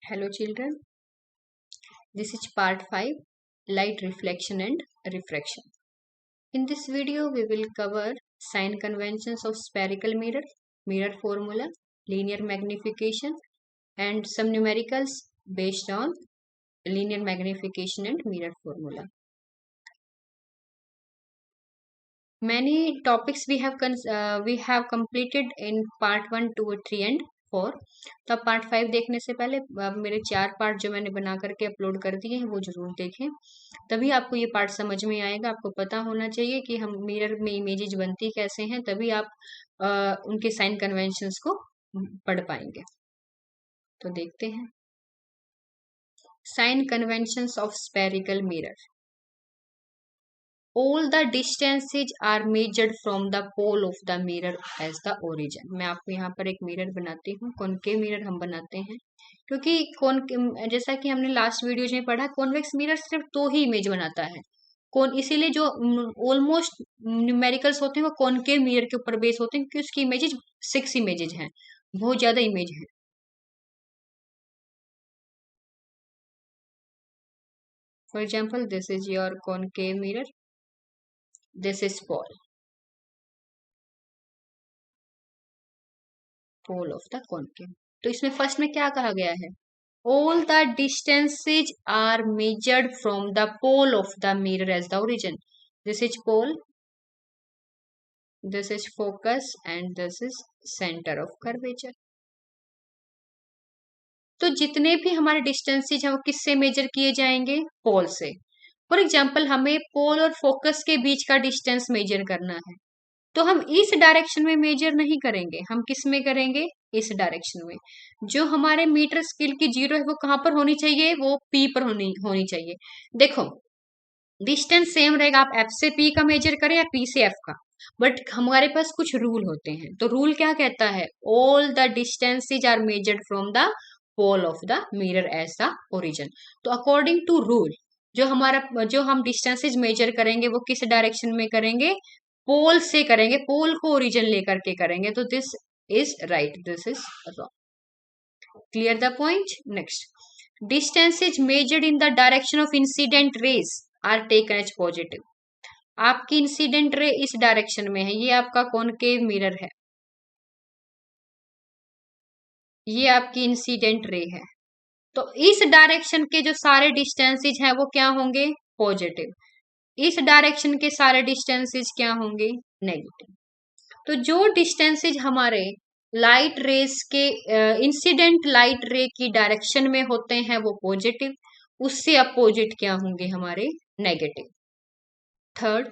Hello children, this is part 5, light reflection and refraction. In this video we will cover sign conventions of spherical mirror, mirror formula, linear magnification and some numericals based on linear magnification and mirror formula. Many topics we have completed in part 1, 2, 3 and 4. तो part 5 देखने से पहले मेरे 4 part जो मैंने बना करके upload कर दिए हैं वो जरूर देखें, तभी आपको ये पार्ट समझ में आएगा। आपको पता होना चाहिए कि हम मिरर में इमेजेस बनती कैसे हैं, तभी आप उनके साइन कन्वेंशंस को पढ़ पाएंगे। तो देखते हैं sign conventions of spherical mirror. All the distances are measured from the pole of the mirror as the origin. मैं आपको यहाँ पर एक मिरर बनाती हूँ, कॉनकेव मिरर हम बनाते हैं क्योंकि जैसा कि हमने लास्ट वीडियो में पढ़ा, कॉन्वेक्स मिरर सिर्फ 2 ही इमेज बनाता है। इसीलिए जो ऑलमोस्ट न्यूमेरिकल्स होते हैं वो कॉनकेव मिरर के ऊपर बेस होते हैं क्योंकि उसकी इमेजेज 6 इमेजेज हैं, बहुत ज्यादा इमेज है। For example this is your concave mirror, this is pole of the concave. तो इसमें फर्स्ट में क्या कहा गया है? All the distances are measured from the pole of the mirror as the origin. This is pole, this is focus and this is center of curvature. तो जितने भी हमारे डिस्टेंसेज हैं वो किससे मेजर किए जाएंगे? पोल से। फॉर एग्जाम्पल हमें पोल और फोकस के बीच का डिस्टेंस मेजर करना है, तो हम इस डायरेक्शन में मेजर नहीं करेंगे, हम किस में करेंगे? इस डायरेक्शन में। जो हमारे मीटर स्केल की जीरो है वो कहां पर होनी चाहिए? वो पी पर होनी चाहिए। देखो डिस्टेंस सेम रहेगा, आप एफ से पी का मेजर करें या पी से एफ का, बट हमारे पास कुछ रूल होते हैं। तो रूल क्या कहता है? All the distances are measured from the pole of the mirror as the origin. तो अकॉर्डिंग टू रूल जो हम डिस्टेंसेज मेजर करेंगे वो किस डायरेक्शन में करेंगे? पोल से करेंगे, पोल को ओरिजिन लेकर के करेंगे। तो this is right, this is wrong. Clear the point? Next, distances measured in the direction of incident rays are taken as positive. आपकी इंसिडेंट रे इस डायरेक्शन में है, ये आपका कॉनकेव मिरर है, ये आपकी इंसिडेंट रे है। तो इस डायरेक्शन के जो सारे डिस्टेंसेज हैं वो क्या होंगे? पॉजिटिव। इस डायरेक्शन के सारे डिस्टेंसेज क्या होंगे? नेगेटिव। तो जो डिस्टेंसेज हमारे लाइट रेस के इंसिडेंट लाइट रे की डायरेक्शन में होते हैं वो पॉजिटिव, उससे अपोजिट क्या होंगे? हमारे negative. Third,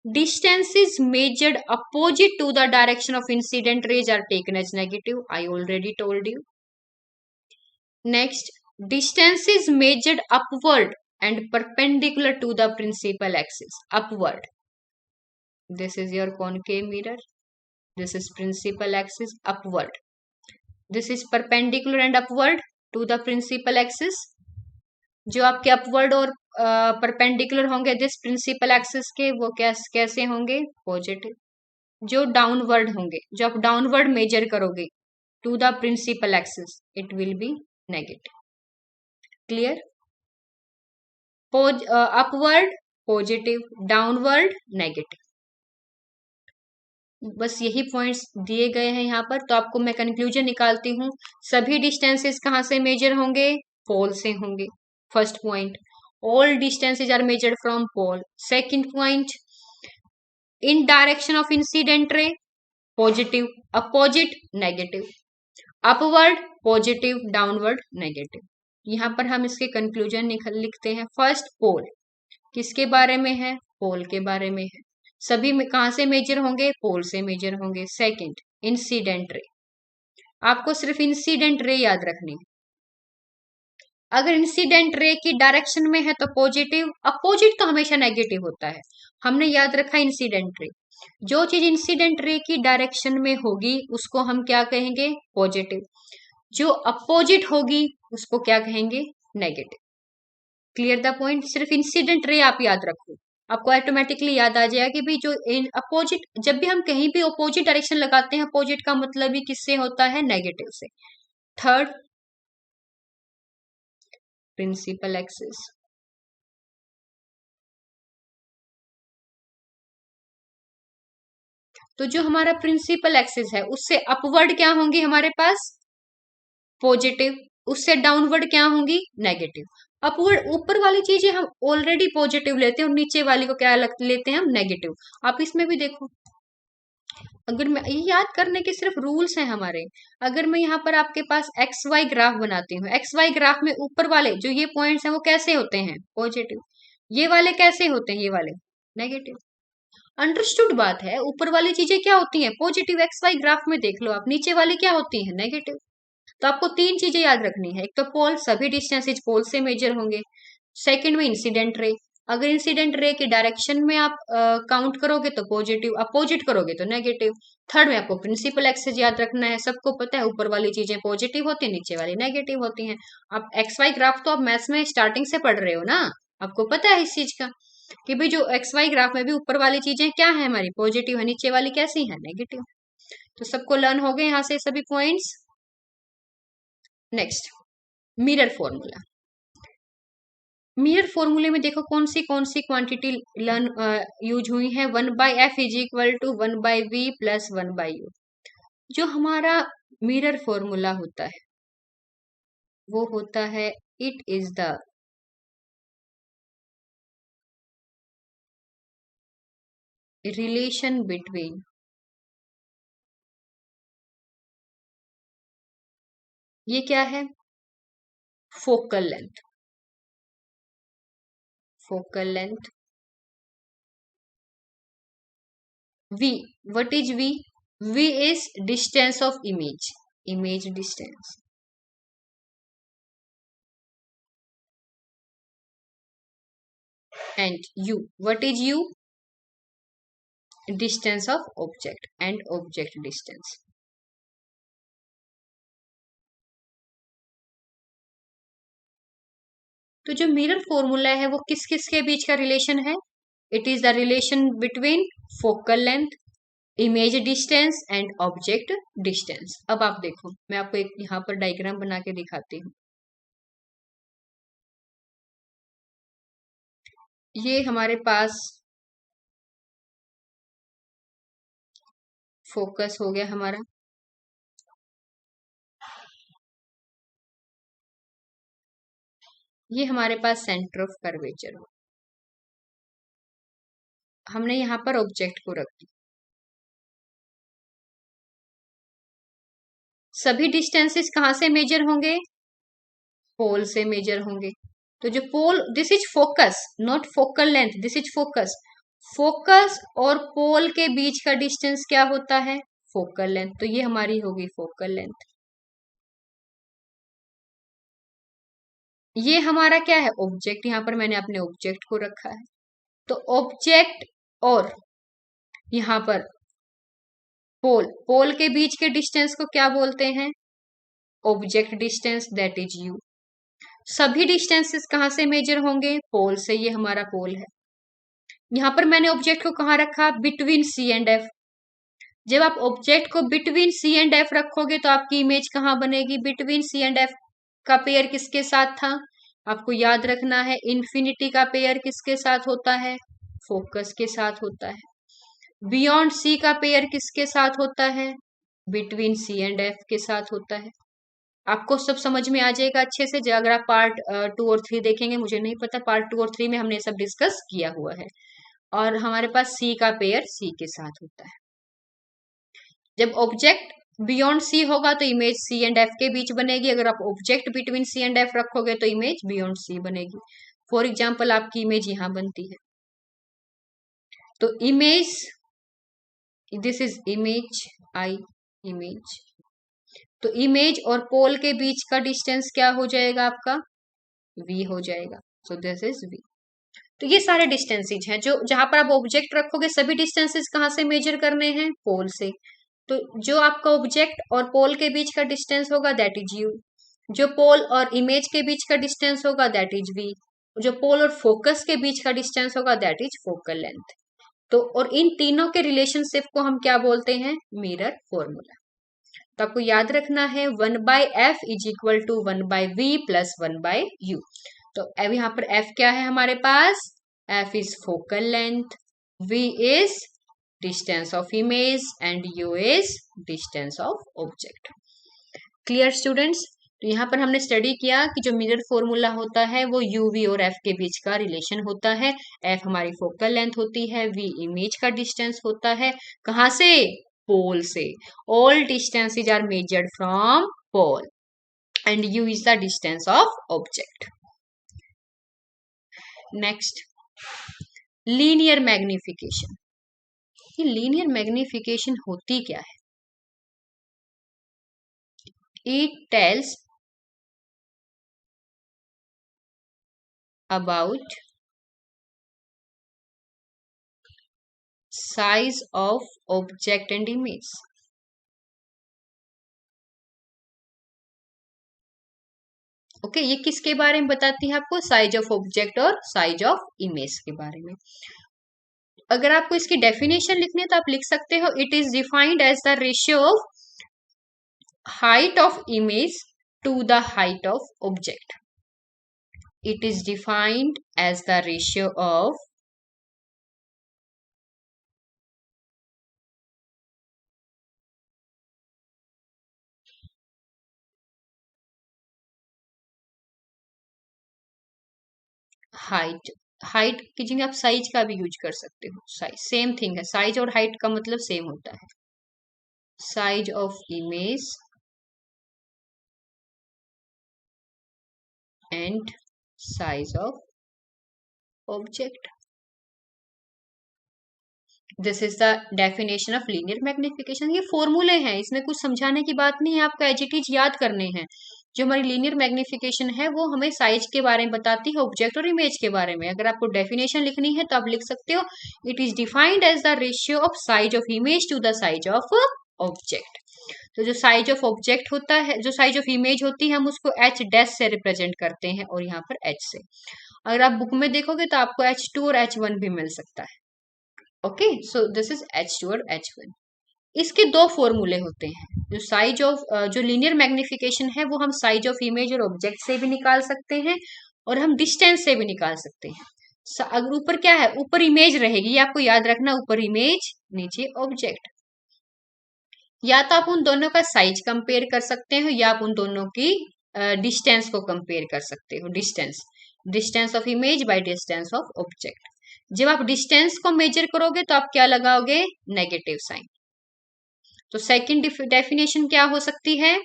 distances measured opposite to the direction of incident rays are taken as negative. I already told you. Next, distances measured upward and perpendicular to the principal axis. Upward. This is your concave mirror. This is principal axis. Upward. This is perpendicular and upward to the principal axis. जो आपके upward और perpendicular होंगे this principle axis के, वो कैसे होंगे? Positive. जो downward होंगे, जो आप डाउनवर्ड मेजर करोगे to the principal axis, it will be negative. Clear? Upward positive, downward negative. बस यही पॉइंट्स दिए गए हैं यहाँ पर। तो आपको मैं कंक्लूजन निकालती हूँ, सभी डिस्टेंसेस कहाँ से मेजर होंगे? पोल से होंगे। First point, all distances are measured from pole. Second point, in direction of incident ray, positive, opposite, negative, upward, positive, downward, negative. यहाँ पर हम इसके कंक्लूजन लिखते हैं। फर्स्ट, पोल किसके बारे में है? पोल के बारे में है। सभी में कहां से मेजर होंगे? पोल से मेजर होंगे। सेकंड, इंसिडेंट रे, आपको सिर्फ इंसिडेंट रे याद रखनी है। अगर इंसिडेंट रे की डायरेक्शन में है तो पॉजिटिव, अपोजिट तो हमेशा नेगेटिव होता है। हमने याद रखा इंसिडेंट रे, जो चीज इंसिडेंट रे की डायरेक्शन में होगी उसको हम क्या कहेंगे? पॉजिटिव। जो अपोजिट होगी उसको क्या कहेंगे? नेगेटिव। Clear the point? सिर्फ इंसिडेंट रे आप याद रखो, आपको ऑटोमेटिकली याद आ जाएगा कि भाई जो अपोजिट, जब भी हम कहीं भी अपोजिट डायरेक्शन लगाते हैं, अपोजिट का मतलब ही किससे होता है? नेगेटिव से। Third, principal axis. तो जो हमारा प्रिंसिपल एक्सिस है उससे अपवर्ड क्या होंगी हमारे पास, पॉजिटिव, उससे डाउनवर्ड क्या होंगी, नेगेटिव। अपवर्ड ऊपर वाली चीजें हम ऑलरेडी पॉजिटिव लेते हैं और नीचे वाली को क्या लेते हैं हम, नेगेटिव। आप इसमें भी देखो, अगर मैं ये याद करने के सिर्फ रूल्स हैं हमारे। अगर मैं यहाँ पर आपके पास एक्स वाई ग्राफ बनाती हूँ, एक्स वाई ग्राफ में ऊपर वाले जो ये पॉइंट्स हैं वो कैसे होते हैं, पॉजिटिव। ये वाले कैसे होते हैं, ये वाले नेगेटिव। अंडरस्टूड बात है, ऊपर वाली चीजें क्या होती हैं, पॉजिटिव। एक्स वाई ग्राफ में देख लो आप, नीचे वाली क्या होती है, नेगेटिव। तो आपको तीन चीजें याद रखनी है, एक तो पोल, सभी डिस्टेंसेज पोल से मेजर होंगे। सेकंड में इंसिडेंट रे, अगर इंसिडेंट रे की डायरेक्शन में आप काउंट करोगे तो पॉजिटिव, अपोजिट करोगे तो नेगेटिव। थर्ड में आपको प्रिंसिपल एक्सिस याद रखना है, सबको पता है ऊपर वाली चीजें पॉजिटिव होती है, नीचे वाली नेगेटिव होती हैं। आप एक्स वाई ग्राफ तो आप मैथ्स में स्टार्टिंग से पढ़ रहे हो ना, आपको पता है इस चीज का कि भाई जो एक्स वाई ग्राफ में भी ऊपर वाली चीजें क्या है हमारी, पॉजिटिव है, नीचे वाली कैसी है, नेगेटिव। तो सबको लर्न हो गए यहाँ से सभी points. Next, mirror formula. Mirror फॉर्मूले में देखो कौन सी क्वांटिटी लर्न यूज हुई है, 1/f is equal to 1/v plus 1/u। जो हमारा मिरर फॉर्मूला होता है वो होता है, it is the relation between ये क्या है, focal length, focal length v, what is v, v is distance of image, image distance, and u, what is u, distance of object and object distance। तो जो mirror formula है वो किस किस के बीच का रिलेशन है, it is the relation between focal length, image distance and object distance. अब आप देखो, मैं आपको एक यहाँ पर डायग्राम बना के दिखाती हूँ। ये हमारे पास फोकस हो गया हमारा, ये हमारे पास सेंटर ऑफ कर्वेचर हो, हमने यहाँ पर ऑब्जेक्ट को रख दिया। सभी डिस्टेंसेस कहाँ से मेजर होंगे, पोल से मेजर होंगे। तो जो pole, this is focus not focal length, this is focus. Focus और पोल के बीच का डिस्टेंस क्या होता है, फोकल लेंथ। तो ये हमारी होगी फोकल लेंथ। ये हमारा क्या है, ऑब्जेक्ट, यहाँ पर मैंने अपने ऑब्जेक्ट को रखा है। तो ऑब्जेक्ट और यहाँ पर पोल, पोल के बीच के डिस्टेंस को क्या बोलते हैं, object distance, that is you. सभी डिस्टेंसेस कहाँ से मेजर होंगे, पोल से, ये हमारा पोल है। यहाँ पर मैंने ऑब्जेक्ट को कहाँ रखा, बिटवीन सी एंड एफ। जब आप ऑब्जेक्ट को बिटवीन सी एंड एफ रखोगे तो आपकी इमेज कहाँ बनेगी, बिटवीन सी एंड एफ का पेयर किसके साथ था, आपको याद रखना है, इन्फिनिटी का पेयर किसके साथ होता है, फोकस के साथ होता है। बियॉन्ड सी का पेयर किसके साथ होता है, बिटवीन सी एंड एफ के साथ होता है। आपको सब समझ में आ जाएगा अच्छे से, अगर आप पार्ट 2 और 3 देखेंगे, मुझे नहीं पता, पार्ट 2 और 3 में हमने सब डिस्कस किया हुआ है। और हमारे पास सी का पेयर सी के साथ होता है। जब ऑब्जेक्ट बियॉन्ड सी होगा तो इमेज सी एंड एफ के बीच बनेगी, अगर आप object between C and F रखोगे तो इमेज बियॉन्ड सी बनेगी। फॉर एग्जाम्पल आपकी इमेज यहां बनती है, तो image, this is image I, image, तो इमेज और पोल के बीच का डिस्टेंस क्या हो जाएगा आपका, v हो जाएगा। So this is v। तो ये सारे डिस्टेंसेज हैं जो, जहां पर आप ऑब्जेक्ट रखोगे सभी डिस्टेंसेज कहाँ से मेजर करने हैं, पोल से। तो जो आपका ऑब्जेक्ट और पोल के बीच का डिस्टेंस होगा दैट इज यू, जो पोल और इमेज के बीच का डिस्टेंस होगा दैट इज v, जो पोल और फोकस के बीच का डिस्टेंस होगा दैट इज फोकल लेंथ। तो और इन तीनों के रिलेशनशिप को हम क्या बोलते हैं, मिरर फॉर्मूला। तो आपको याद रखना है 1/f is equal to 1/v plus 1/u। तो अब यहाँ पर f क्या है हमारे पास, f is focal length, v is distance of image and u is distance of object. Clear students? तो यहाँ पर हमने स्टडी किया कि जो मिरर फॉर्मूला होता है वो u v और f के बीच का रिलेशन होता है। f हमारी फोकल लेंथ होती है, v इमेज का डिस्टेंस होता है, कहाँ से, पोल से। All distances are measured from pole and u is the distance of object. Next, linear magnification. ये लीनियर मैग्निफिकेशन होती क्या है? It tells about size of object and image। Okay, ये किसके बारे में बताती है आपको? साइज ऑफ ऑब्जेक्ट और साइज ऑफ इमेज के बारे में। अगर आपको इसकी डेफिनेशन लिखनी है तो आप लिख सकते हो, it is defined as the ratio of height of image to the height of object। It is defined as the ratio of height. Height की जगह आप साइज का भी यूज कर सकते हो, साइज सेम थिंग है, साइज और हाइट का मतलब सेम होता है। Size of image and size of object. This is the definition of linear magnification. ये फॉर्मूले हैं, इसमें कुछ समझाने की बात नहीं है, आपको एज इट इज याद करने हैं। जो हमारी लीनियर मैग्निफिकेशन है वो हमें साइज के बारे में बताती है, ऑब्जेक्ट और इमेज के बारे में। अगर आपको डेफिनेशन लिखनी है तो आप लिख सकते हो, it is defined as the ratio of size of image to the size of object. तो जो साइज ऑफ ऑब्जेक्ट होता है, जो साइज ऑफ इमेज होती है, हम उसको एच डैश से रिप्रेजेंट करते हैं और यहाँ पर एच से। अगर आप बुक में देखोगे तो आपको H2 और H1 भी मिल सकता है। Okay, so this is H2 और H1। इसके दो फॉर्मूले होते हैं। जो साइज ऑफ जो लीनियर मैग्निफिकेशन है वो हम साइज ऑफ इमेज और ऑब्जेक्ट से भी निकाल सकते हैं और हम डिस्टेंस से भी निकाल सकते हैं। अगर ऊपर क्या है, ऊपर इमेज रहेगी, ये आपको याद रखना, ऊपर इमेज नीचे ऑब्जेक्ट। या तो आप उन दोनों का साइज कंपेयर कर सकते हो या आप उन दोनों की डिस्टेंस को कंपेयर कर सकते हो। Distance of image by distance of object. जब आप डिस्टेंस को मेजर करोगे तो आप क्या लगाओगे, नेगेटिव साइन। तो सेकंड डेफिनेशन क्या हो सकती है,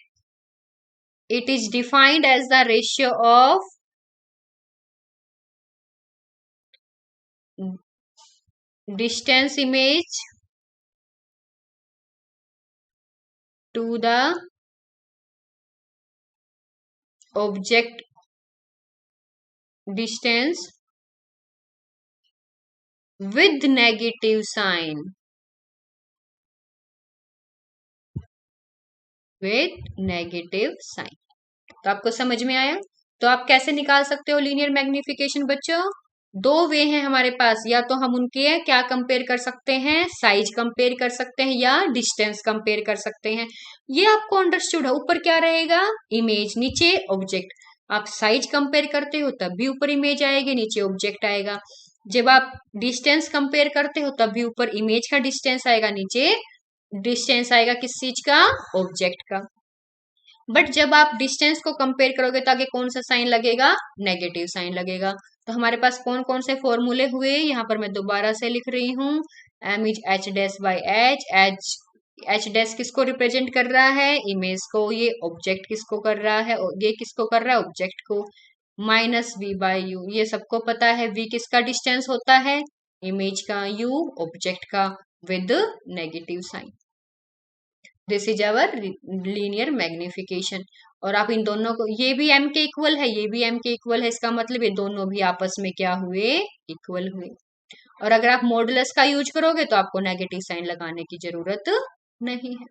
it is defined as the ratio of distance image to the object distance with negative sign, with negative sign। तो आपको समझ में आया? तो आप कैसे निकाल सकते हो लीनियर मैग्निफिकेशन बच्चों? दो वे हैं हमारे पास, या तो हम उनके क्या कंपेयर कर सकते हैं, साइज कंपेयर कर सकते हैं या डिस्टेंस कंपेयर कर सकते हैं। ये आपको अंडरस्टूड है। ऊपर क्या रहेगा, इमेज, नीचे ऑब्जेक्ट। आप साइज कंपेयर करते हो तब भी ऊपर इमेज आएगी, नीचे ऑब्जेक्ट आएगा। जब आप डिस्टेंस कंपेयर करते हो तब भी ऊपर इमेज का डिस्टेंस आएगा, नीचे डिस्टेंस आएगा किस चीज का, ऑब्जेक्ट का। बट जब आप डिस्टेंस को कंपेयर करोगे तो आगे कौन सा साइन लगेगा, नेगेटिव साइन लगेगा। तो हमारे पास कौन कौन से फॉर्मूले हुए, यहाँ पर मैं दोबारा से लिख रही हूँ। M is H dash by H. H dash किसको रिप्रेजेंट कर रहा है, इमेज को। ये ऑब्जेक्ट किसको कर रहा है, ये किसको कर रहा है, ऑब्जेक्ट को। माइनस वी बाई यू, ये सबको पता है। वी किसका डिस्टेंस होता है, इमेज का, यू ऑब्जेक्ट का, with negative sign. This is our linear magnification. और आप इन दोनों को, ये भी m के इक्वल है, ये भी m के इक्वल है, इसका मतलब ये दोनों भी आपस में क्या हुए, इक्वल हुए। और अगर आप मॉडुलस का यूज करोगे तो आपको नेगेटिव साइन लगाने की जरूरत नहीं है।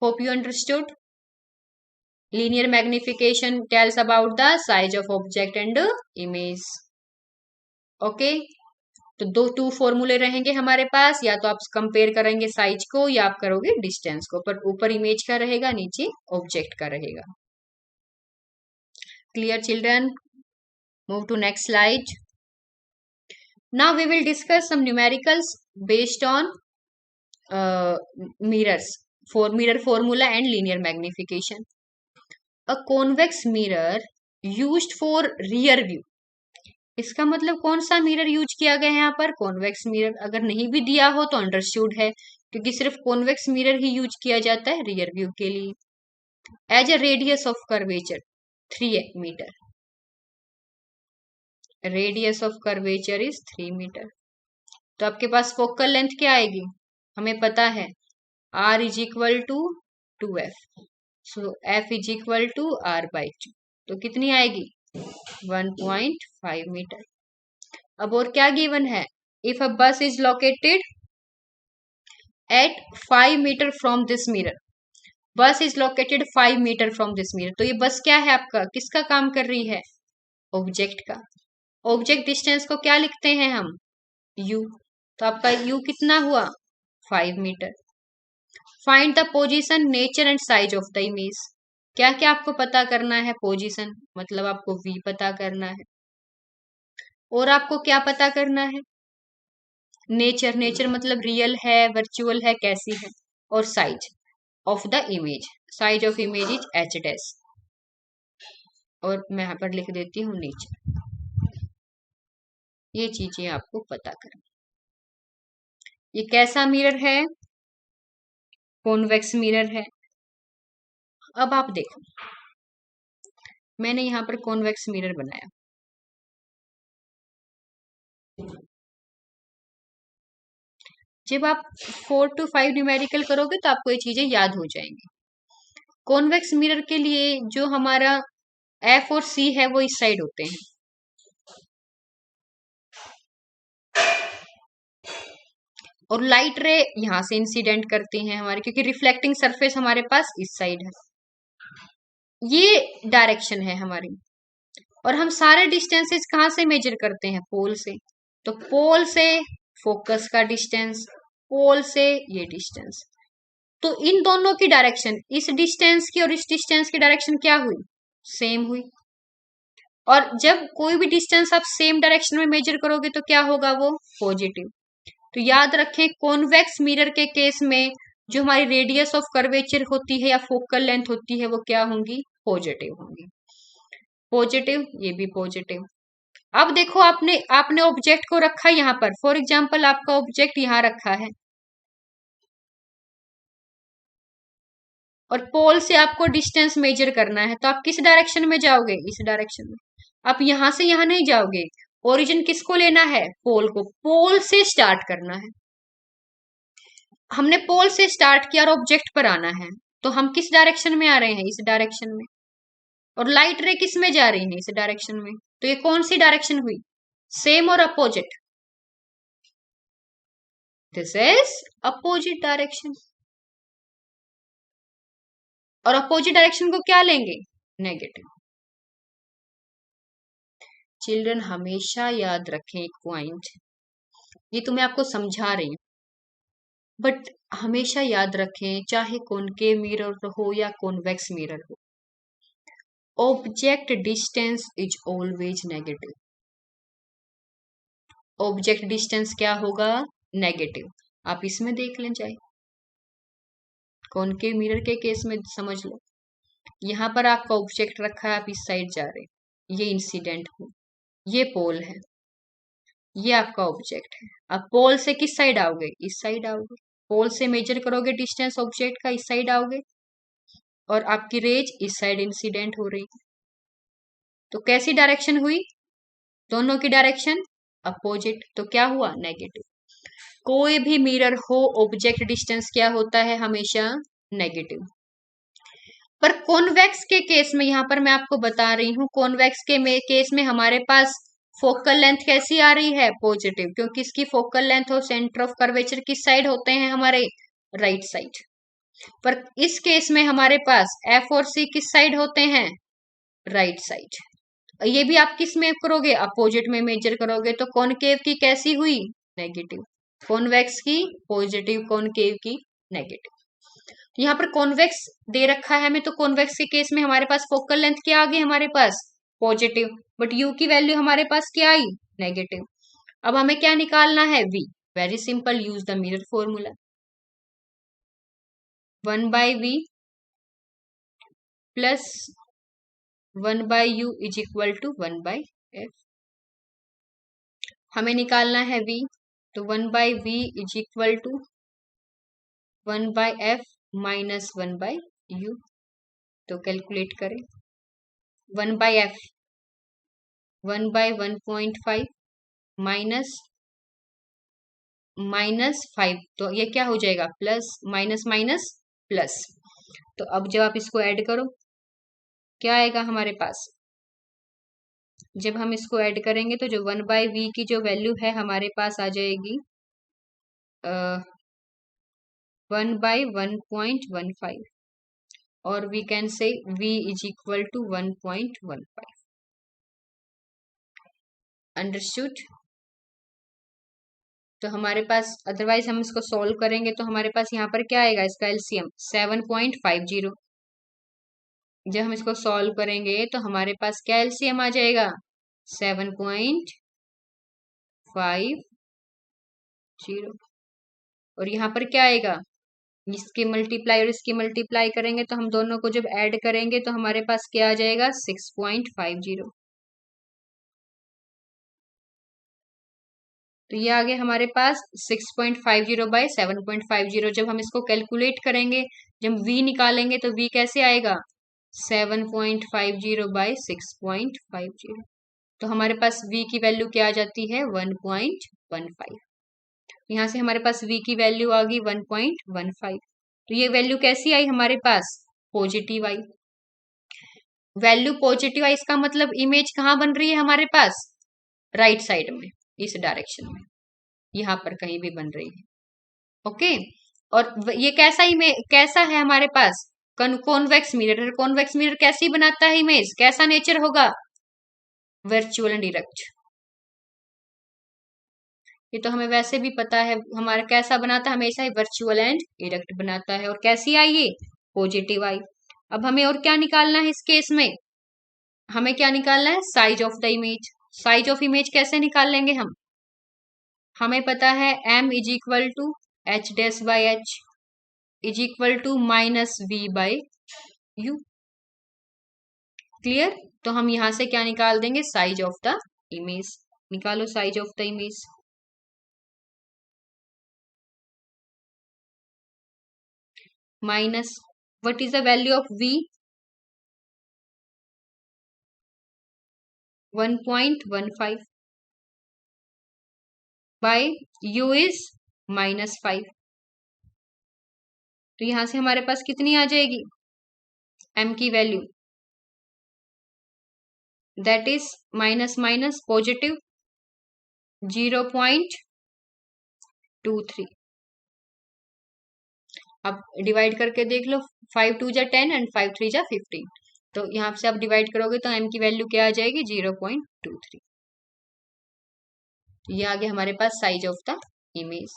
Hope you understood. Linear magnification tells about the size of object and image. Okay, तो दो टू फॉर्मूले रहेंगे हमारे पास, या तो आप कंपेयर करेंगे साइज को या आप करोगे डिस्टेंस को, पर ऊपर इमेज का रहेगा, नीचे ऑब्जेक्ट का रहेगा। Clear children? Move to next slide. Now we will discuss some numericals based on mirrors, for mirror formula and linear magnification. A convex mirror used for rear view. इसका मतलब कौन सा मिरर यूज किया गया है यहाँ पर? Convex mirror. अगर नहीं भी दिया हो तो अंडरस्टूड है, क्योंकि सिर्फ कॉन्वेक्स मिरर ही यूज किया जाता है रियर व्यू के लिए। As a radius of curvature 3 metre, radius of curvature is 3 metre. तो आपके पास फोकल लेंथ क्या आएगी? हमें पता है r is equal to 2f, so f is equal to r/2, तो कितनी आएगी? 1.5 मीटर। अब और क्या गिवन है? If a bus is located at 5 meter from this mirror, bus is located 5 meter from this mirror, तो ये बस क्या है आपका? किसका काम कर रही है? ऑब्जेक्ट का। ऑब्जेक्ट डिस्टेंस को क्या लिखते हैं हम? u। तो आपका u कितना हुआ? 5 metre. Find the position, nature and size of the image. क्या क्या आपको पता करना है? पोजीशन मतलब आपको v पता करना है, और आपको क्या पता करना है? नेचर, नेचर मतलब रियल है, वर्चुअल है, कैसी है, और size of the image, size of image is h dash, और मैं यहाँ पर लिख देती हूँ नेचर। ये चीजें आपको पता करनी। ये कैसा मिरर है? कॉन्वेक्स मिरर है। अब आप देखो, मैंने यहाँ पर कॉन्वेक्स मिरर बनाया। जब आप 4 to 5 न्यूमेरिकल करोगे तो आपको ये चीजें याद हो जाएंगी। कॉन्वेक्स मिरर के लिए जो हमारा F और C है वो इस साइड होते हैं, और लाइट रे यहां से इंसिडेंट करती हैं हमारे, क्योंकि रिफ्लेक्टिंग सरफेस हमारे पास इस साइड है। ये डायरेक्शन है हमारी, और हम सारे डिस्टेंसेस कहाँ से मेजर करते हैं? पोल से। तो पोल से फोकस का डिस्टेंस, पोल से ये डिस्टेंस, तो इन दोनों की डायरेक्शन, इस डिस्टेंस की और इस डिस्टेंस की डायरेक्शन क्या हुई? सेम हुई। और जब कोई भी डिस्टेंस आप सेम डायरेक्शन में मेजर करोगे तो क्या होगा? वो पॉजिटिव। तो याद रखें, कॉन्वेक्स मिरर के केस में जो हमारी रेडियस ऑफ कर्वेचर होती है या फोकल लेंथ होती है वो क्या होंगी? पॉजिटिव होंगी। पॉजिटिव, ये भी पॉजिटिव। अब देखो, आपने आपने ऑब्जेक्ट को रखा यहाँ पर, फॉर एग्जाम्पल आपका ऑब्जेक्ट यहाँ रखा है, और पोल से आपको डिस्टेंस मेजर करना है, तो आप किस डायरेक्शन में जाओगे? इस डायरेक्शन में। आप यहां से यहां नहीं जाओगे, ओरिजिन किसको लेना है? पोल को। पोल से स्टार्ट करना है। हमने पोल से स्टार्ट किया और ऑब्जेक्ट पर आना है, तो हम किस डायरेक्शन में आ रहे हैं? इस डायरेक्शन में। और लाइट रे किस में जा रही है? इस डायरेक्शन में। तो ये कौन सी डायरेक्शन हुई? सेम और opposite? This is opposite direction. और अपोजिट डायरेक्शन को क्या लेंगे? नेगेटिव। चिल्ड्रन हमेशा याद रखें एक पॉइंट, ये तो मैं आपको समझा रही हूँ, बट हमेशा याद रखें, चाहे कॉनकेव मिरर हो या कॉन्वेक्स मिरर हो, object distance is always negative. Object distance क्या होगा? नेगेटिव। आप इसमें देख लें, चाहे कॉनकेव मिरर के केस में समझ लो, यहां पर आपका ऑब्जेक्ट रखा है, आप इस साइड जा रहे हैं, ये इंसिडेंट हो, ये पोल है, ये आपका ऑब्जेक्ट है। अब पोल से किस साइड आओगे? इस साइड आओगे। पोल से मेजर करोगे डिस्टेंस ऑब्जेक्ट का, इस साइड आओगे, और आपकी रेज इस साइड इंसिडेंट हो रही है। तो कैसी डायरेक्शन हुई? दोनों की डायरेक्शन अपोजिट, तो क्या हुआ? नेगेटिव। कोई भी मिरर हो, ऑब्जेक्ट डिस्टेंस क्या होता है? हमेशा नेगेटिव। पर कॉन्वेक्स के केस में, यहां पर मैं आपको बता रही हूं, कॉन्वेक्स के केस में हमारे पास फोकल लेंथ कैसी आ रही है? पॉजिटिव, क्योंकि इसकी फोकल लेंथ और सेंटर ऑफ कर्वेचर किस साइड होते हैं? हमारे राइट साइड। पर इस केस में हमारे पास F और C किस साइड होते हैं? Right side. ये भी आप किस में करोगे, अपोजिट में मेजर करोगे, तो कॉनकेव की कैसी हुई, नेगेटिव, कॉन्वेक्स की पॉजिटिव, कॉनकेव की नेगेटिव। यहाँ पर कॉन्वेक्स दे रखा है हमें, तो कॉन्वेक्स के केस में हमारे पास फोकल लेंथ क्या आ गई, हमारे पास पॉजिटिव, बट यू की वैल्यू हमारे पास क्या आई, नेगेटिव। अब हमें क्या निकालना है, V. Very simple, use the mirror formula, 1/v plus 1/u is equal to 1/f। हमें निकालना है v, तो 1/v is equal to 1/f minus 1/u। तो कैलकुलेट करें, 1/f 1/1.5 माइनस -5, तो ये क्या हो जाएगा, प्लस माइनस माइनस प्लस। तो अब जब आप इसको ऐड करो, क्या आएगा हमारे पास, जब हम इसको ऐड करेंगे तो जो 1/v की जो वैल्यू है हमारे पास आ जाएगी 1/1.15, और we can say v is equal to 1.15। Understood. तो हमारे पास अदरवाइज हम इसको सॉल्व करेंगे तो हमारे पास यहाँ पर क्या आएगा, इसका एलसीएम 7.50। जब हम इसको सॉल्व करेंगे तो हमारे पास क्या एलसीएम आ जाएगा, 7.50, और यहाँ पर क्या आएगा, इसकी मल्टीप्लाई और इसकी मल्टीप्लाई करेंगे तो हम दोनों को जब ऐड करेंगे तो हमारे पास क्या आ जाएगा, 6.50। तो ये आ गया हमारे पास 6.50/7.50। जब हम इसको कैलकुलेट करेंगे, जब v निकालेंगे तो v कैसे आएगा, 7.50/6.50। तो हमारे पास v की वैल्यू क्या आ जाती है, 1.15। यहाँ से हमारे पास v की वैल्यू आ गई 1.15। तो ये वैल्यू कैसी आई हमारे पास, पॉजिटिव आई। वैल्यू पॉजिटिव आई, इसका मतलब इमेज कहाँ बन रही है हमारे पास, राइट साइड में, इस डायरेक्शन में, यहाँ पर कहीं भी बन रही है। ओके, और ये कैसा है हमारे पास, कॉन्वेक्स मिरर। कॉन्वेक्स मिरर कैसी बनाता है इमेज, कैसा नेचर होगा, वर्चुअल एंड इरेक्ट। ये तो हमें वैसे भी पता है, हमारा कैसा बनाता है, हमेशा ही वर्चुअल एंड इरेक्ट बनाता है। और कैसी आई ये, पॉजिटिव आई। अब हमें और क्या निकालना है इस केस में, हमें क्या निकालना है, size of the image. Size of image कैसे निकाल लेंगे हम, हमें पता है m is equal to h dash by h is equal to minus v/u। Clear. तो हम यहां से क्या निकाल देंगे, साइज ऑफ द इमेज। निकालो size of the image, minus what is the value of v, 1.15 by u is -5। तो यहां से हमारे पास कितनी आ जाएगी, m की value, that is minus minus positive 0.23। अब डिवाइड करके देख लो, 5 2 जा 10 एंड 5 3 जा 15। तो यहाँ से आप डिवाइड करोगे तो m की वैल्यू क्या आ जाएगी, 0.23। ये आ गया हमारे पास size of the image.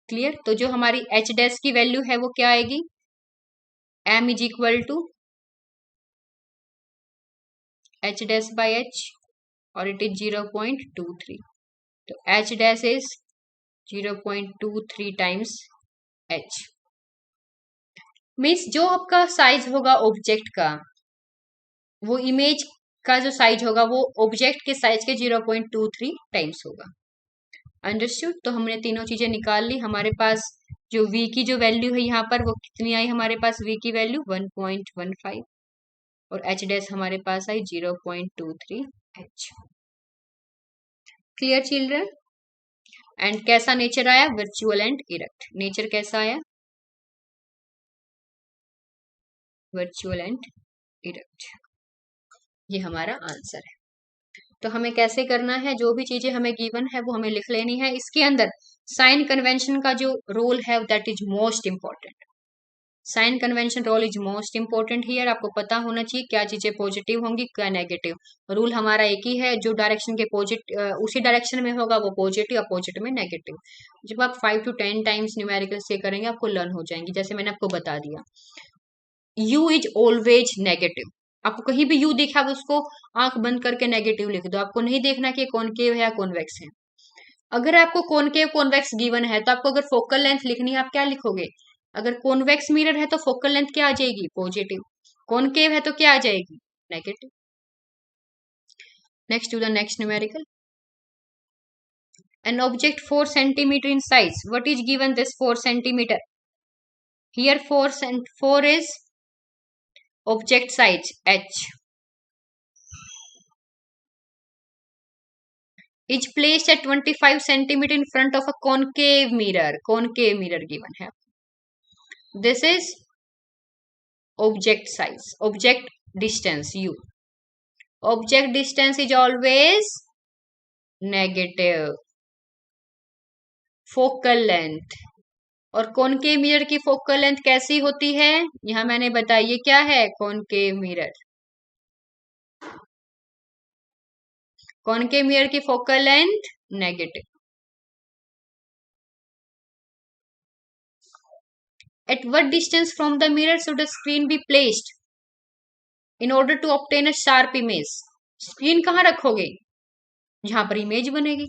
Clear. तो जो हमारी h डैश की वैल्यू है वो क्या आएगी, m is equal to h dash by h, और इट इज 0.23। तो h dash is 0.23 times h। Means जो आपका साइज होगा ऑब्जेक्ट का, वो इमेज का जो साइज होगा वो ऑब्जेक्ट के साइज के 0.23 टाइम्स होगा। अंडरस्टूड। तो हमने तीनों चीजें निकाल ली। हमारे पास जो v की जो वैल्यू है यहाँ पर वो कितनी आई, हमारे पास v की वैल्यू 1.15, और h डैश हमारे पास आई 0.23 h। Clear children. एंड कैसा नेचर आया, वर्चुअल एंड इरेक्ट। नेचर कैसा आया, वर्चुअल एंड इरेक्ट। ये हमारा आंसर है। तो हमें कैसे करना है, जो भी चीजें हमें गिवन है वो हमें लिख लेनी है। इसके अंदर साइन कन्वेंशन का जो रोल है that is most important. Sign convention rule is most important here, आपको पता होना चाहिए क्या चीजें पॉजिटिव होंगी क्या नेगेटिव। रूल हमारा एक ही है, जो डायरेक्शन के पॉजिटिव उसी डायरेक्शन में होगा वो पॉजिटिव, अपोजिट में नेगेटिव। जब आप 5 to 10 टाइम्स न्यूमेरिकल से करेंगे आपको लर्न हो जाएंगी। जैसे मैंने आपको बता दिया, यू इज ऑलवेज नेगेटिव, आपको कहीं भी यू दिखा आप उसको आंख बंद करके नेगेटिव लिख दो, आपको नहीं देखना कि कॉनकेव है या कॉन्वेक्स है। अगर आपको कॉनकेव कॉन्वेक्स गिवन है तो आपको अगर फोकल लेंथ लिखनी है आप क्या लिखोगे? अगर कॉन्वेक्स मिरर है तो फोकल लेंथ क्या आ जाएगी? पॉजिटिव। कॉनकेव है तो क्या आ जाएगी? Negative. Next to the next numerical, an object 4 centimeter in size, what is given this 4 centimeter? Here 4 is object size h, is placed at 25 centimeter in front of a concave mirror, concave mirror given है। this is object size, object distance u, object distance is always negative, focal length, और concave mirror की focal length कैसी होती है? यहां मैंने बताइए क्या है कॉनकेव मिरर, कॉनकेव मिरर की focal length negative. At what distance from the mirror should the screen be placed in order to obtain a sharp image? Screen कहाँ रखोगे? जहां पर इमेज बनेगी।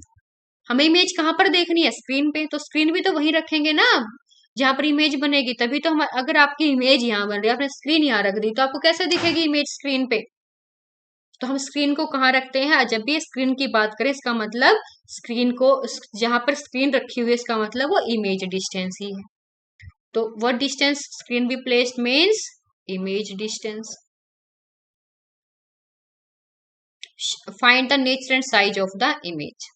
हमें इमेज कहाँ पर देखनी है? स्क्रीन पे, तो स्क्रीन भी तो वहीं रखेंगे ना जहां पर इमेज बनेगी, तभी तो हम, अगर आपकी इमेज यहाँ बन रही है आपने स्क्रीन यहाँ रख दी तो आपको कैसे दिखेगी इमेज स्क्रीन पे? तो हम स्क्रीन को कहाँ रखते हैं? जब भी स्क्रीन की बात करें इसका मतलब स्क्रीन को, जहां पर स्क्रीन रखी हुई है इसका मतलब वो इमेज डिस्टेंस ही है। तो what distance screen be placed means image distance. Find the nature and size of the image.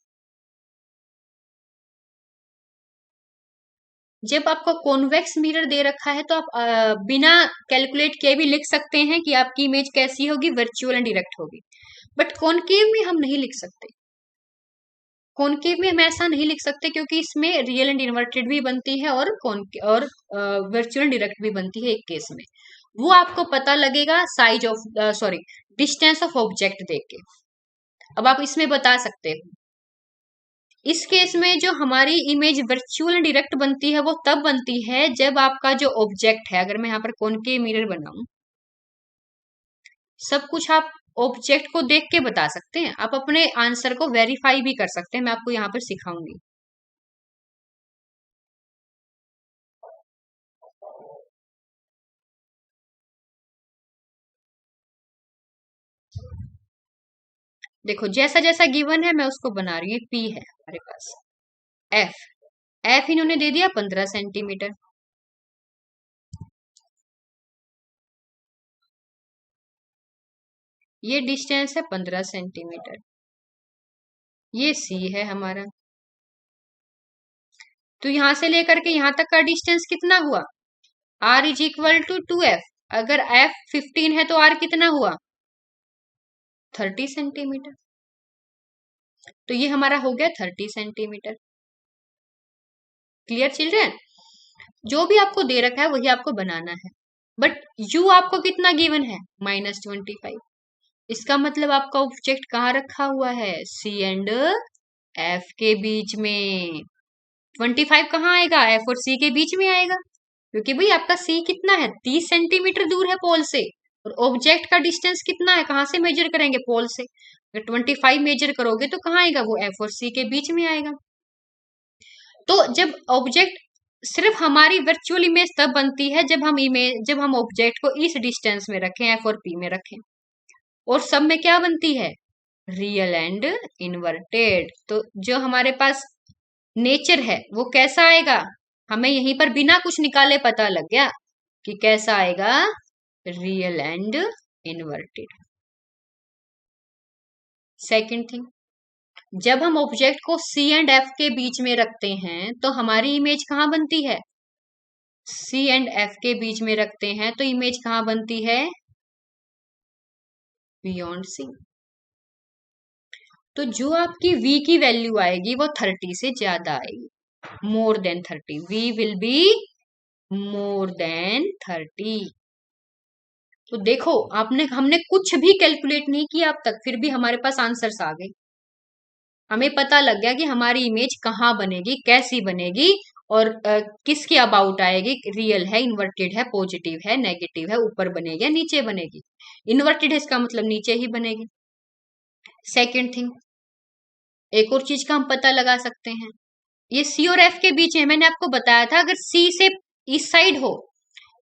जब आपको कॉन्वेक्स मिरर दे रखा है तो आप बिना कैलकुलेट किए भी लिख सकते हैं कि आपकी इमेज कैसी होगी, वर्चुअल एंड डायरेक्ट होगी। बट कॉनकेव में हम नहीं लिख सकते, कॉनकेव में हम ऐसा नहीं लिख सकते क्योंकि इसमें रियल एंड इन्वर्टेड भी बनती है और वर्चुअल डायरेक्ट भी बनती है एक केस में। वो आपको पता लगेगा size of sorry distance of object देख के। अब आप इसमें बता सकते हो, इस केस में जो हमारी इमेज वर्चुअल डायरेक्ट बनती है वो तब बनती है जब आपका जो ऑब्जेक्ट है, अगर मैं यहाँ पर कॉनकेव मिरर बनाऊं, सब कुछ आप ऑब्जेक्ट को देख के बता सकते हैं, आप अपने आंसर को वेरीफाई भी कर सकते हैं, मैं आपको यहाँ पर सिखाऊंगी। देखो जैसा जैसा गिवन है मैं उसको बना रही हूँ। पी है हमारे पास, एफ, एफ इन्होंने दे दिया 15 सेंटीमीटर, ये डिस्टेंस है 15 सेंटीमीटर, ये सी है हमारा। तो यहां से लेकर के यहां तक का डिस्टेंस कितना हुआ? R is equal to 2f। अगर एफ 15 है तो आर कितना हुआ? 30 सेंटीमीटर। तो ये हमारा हो गया 30 सेंटीमीटर। Clear children? जो भी आपको दे रखा है वही आपको बनाना है। बट यू आपको कितना गिवन है? -25। इसका मतलब आपका ऑब्जेक्ट कहाँ रखा हुआ है? सी एंड एफ के बीच में। 25 कहाँ आएगा? एफ और सी के बीच में आएगा, क्योंकि भाई आपका सी कितना है? 30 सेंटीमीटर दूर है पोल से, और ऑब्जेक्ट का डिस्टेंस कितना है? कहाँ से मेजर करेंगे? पोल से। अगर 25 मेजर करोगे तो कहाँ आएगा? वो एफ और सी के बीच में आएगा। तो जब ऑब्जेक्ट, सिर्फ हमारी वर्चुअल इमेज तब बनती है जब हम ऑब्जेक्ट को इस डिस्टेंस में रखें, एफ और पी में रखें, और सब में क्या बनती है? Real and inverted. तो जो हमारे पास नेचर है वो कैसा आएगा? हमें यहीं पर बिना कुछ निकाले पता लग गया कि कैसा आएगा? Real and inverted. Second thing, जब हम ऑब्जेक्ट को सी एंड एफ के बीच में रखते हैं तो हमारी इमेज कहाँ बनती है? सी एंड एफ के बीच में रखते हैं तो इमेज कहाँ बनती है? Beyond C. तो जो आपकी v की वैल्यू आएगी वो 30 से ज्यादा आएगी, more than 30। v will be more than 30। तो देखो हमने कुछ भी कैलकुलेट नहीं किया अब तक, फिर भी हमारे पास आंसर्स आ गए। हमें पता लग गया कि हमारी इमेज कहाँ बनेगी, कैसी बनेगी, और किसके अबाउट आएगी, रियल है, इन्वर्टेड है, पॉजिटिव है, नेगेटिव है, ऊपर बनेगी या नीचे बनेगी। इन्वर्टेड है इसका मतलब नीचे ही बनेगी। सेकेंड थिंग, एक और चीज का हम पता लगा सकते हैं, ये सी और एफ के बीच है, मैंने आपको बताया था अगर सी से इस साइड हो,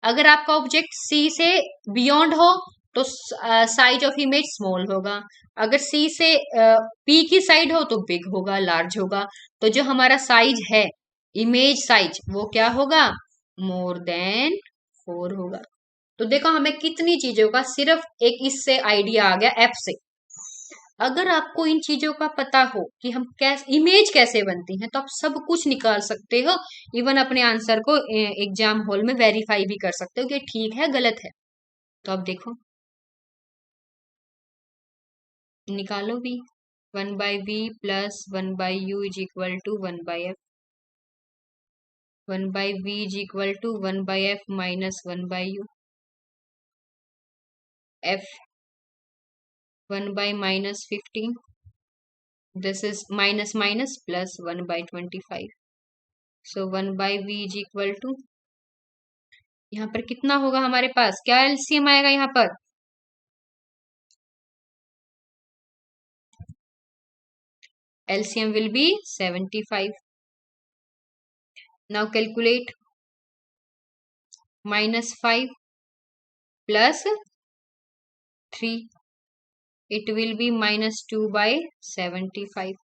अगर आपका ऑब्जेक्ट सी से बियॉन्ड हो तो साइज ऑफ इमेज स्मॉल होगा, अगर सी से पी की साइड हो तो बिग होगा, लार्ज होगा। तो जो हमारा साइज है, इमेज साइज, वो क्या होगा, मोर देन 4 होगा। तो देखो हमें कितनी चीजों का सिर्फ एक इससे आइडिया आ गया, एफ से। अगर आपको इन चीजों का पता हो कि हम कैसे इमेज कैसे बनती है, तो आप सब कुछ निकाल सकते हो, इवन अपने आंसर को एग्जाम हॉल में वेरीफाई भी कर सकते हो कि ठीक है गलत है। तो अब देखो निकालो भी, 1/v plus 1/u is equal to 1/f, 1/v is equal to 1/f minus 1/u, f 1/-15, this is minus minus plus 1/25, so 1/v is equal to, यहाँ पर कितना होगा हमारे पास, क्या एलसीएम आएगा यहाँ पर, LCM will be 75. Now calculate, -5 plus 3, it will be -2/75.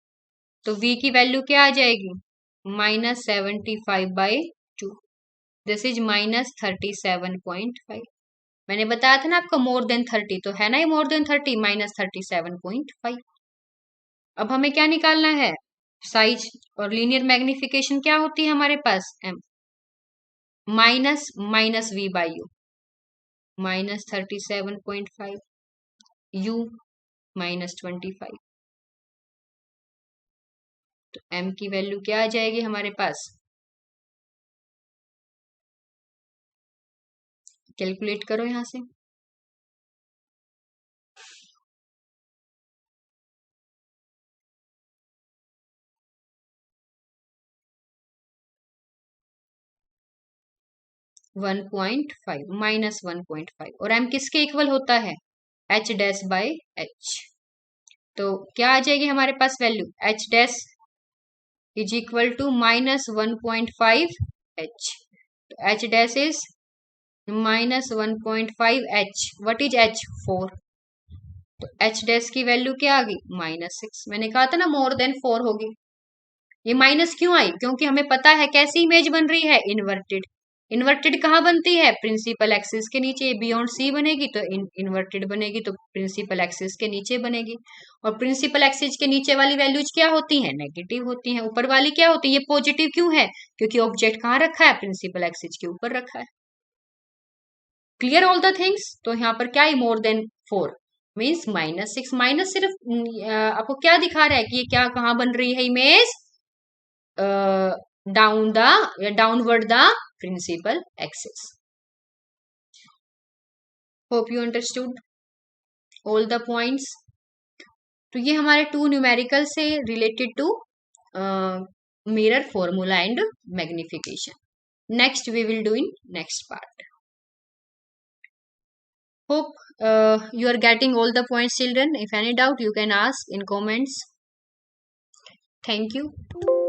तो v की वैल्यू क्या आ जाएगी, -75/2, दिस इज -37.5। मैंने बताया था ना आपको मोर देन 30, तो है ना ये मोर देन 30, -37.5। अब हमें क्या निकालना है, साइज, और लीनियर मैग्निफिकेशन क्या होती है हमारे पास, m minus minus v by you, -37.5, u -25। तो m की वैल्यू क्या आ जाएगी हमारे पास, कैलकुलेट करो यहां से, -1.5 और m किसके इक्वल होता है, h डैश बाय h। तो क्या आ जाएगी हमारे पास value, h dash is equal to -1.5 h, h dash is -1.5 h, what is h, 4। तो h डैश की वैल्यू क्या आ गई, -6। मैंने कहा था ना मोर देन 4 होगी। ये माइनस क्यों आई, क्योंकि हमें पता है कैसी इमेज बन रही है, इन्वर्टेड। इन्वर्टेड कहाँ बनती है, प्रिंसिपल एक्सिस के नीचे, बियॉन्ड सी बनेगी तो इन्वर्टेड बनेगी, तो प्रिंसिपल एक्सिस के नीचे बनेगी। और प्रिंसिपल एक्सिस के नीचे वाली वैल्यूज क्या होती हैं, नेगेटिव होती हैं, ऊपर वाली क्या होती है, ये पॉजिटिव क्यों है, क्योंकि ऑब्जेक्ट कहाँ रखा है, प्रिंसिपल एक्सिस के ऊपर रखा है। Clear all the things. तो यहाँ पर क्या है, मोर देन 4 मीन्स -6, माइनस सिर्फ आपको क्या दिखा रहा है कि ये क्या कहाँ बन रही है image, downward the principal axis. Hope you understood all the points. तो ये हमारे 2 न्यूमेरिकल से related to mirror formula and magnification. Next we will do in next part. Hope you are getting all the points, children. If any doubt, you can ask in comments. Thank you.